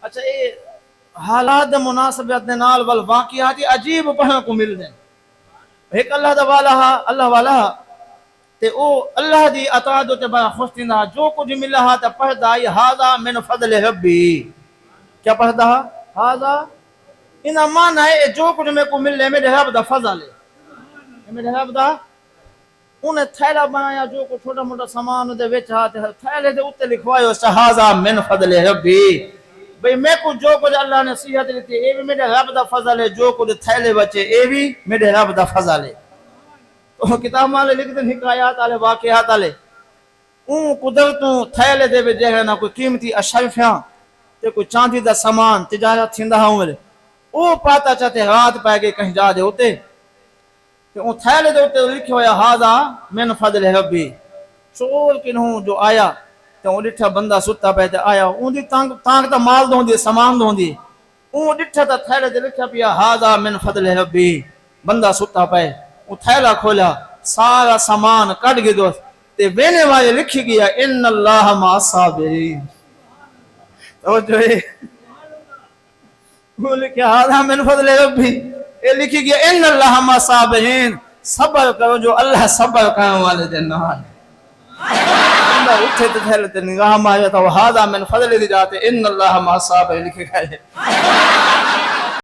اچھا یہ حالات مناسبت دے نال ول واقعات عجیب پڑھنے کو مل دیں. ایک اللہ دا والا اللہ والا تے او اللہ دی اطاعت تے بڑا خوش تھیندا جو کچھ ملا تے پڑھدا ہے ھذا من فضل ربی. کیا پڑھدا ھذا ان معنی ہے جو کچھ میں کو ملے میرے رب دا فضل ہے. میرے رب دا انہیں تھیلا بنایا جو کو چھوٹا موٹا سامان دے وچ ہاتھ تھیلے دے اوتے لکھوایا ھذا من فضل ربی. بھئی میں کو جو کچھ اللہ نے صحت دیتی اے بھی میرے رب دا فضل ہے. جو کچھ تھیلے بچے اے بھی میرے رب دا فضل ہے. تو کتاب والے لکھ دیں حکایات والے واقعات والے اون قدرتوں تھیلے دے وچ جے نہ کوئی قیمتی اشرفیاں تے کوئی چاندی دا سامان تجارت تھیندا ہوں او پاتا چاہتے رات پائے گئے کہیں جا دے ہوتے کہ اون تھیلے دے ہوتے لکھے ہویا ھذا من فضل ربی. شعور کنہوں جو آیا تو اون ڈٹھا بندہ ستا پہ تے آیا اون دی تانگ تا مال دوندی سامان دوندی اون ڈٹھا تا تھیلے دے لکھیا پیا ھذا من فضل ربی. بندہ ستا پہ وہ تھیلا کھولا سارا سامان کٹ گئے دوست تے وینے والے لکھی گیا ان اللہ مع الصابرین. تو جو ہے وہ لکھیا ھذا من فضل ربی یہ لکھی گیا ان اللہ مع الصابرین. صبر کرو جو اللہ صبر کرنے والے دے نال. بندہ اٹھے تے تھیلے تے نگاہ ماریا تو ھذا من فضل دی جاتے ان اللہ مع الصابرین لکھے گئے.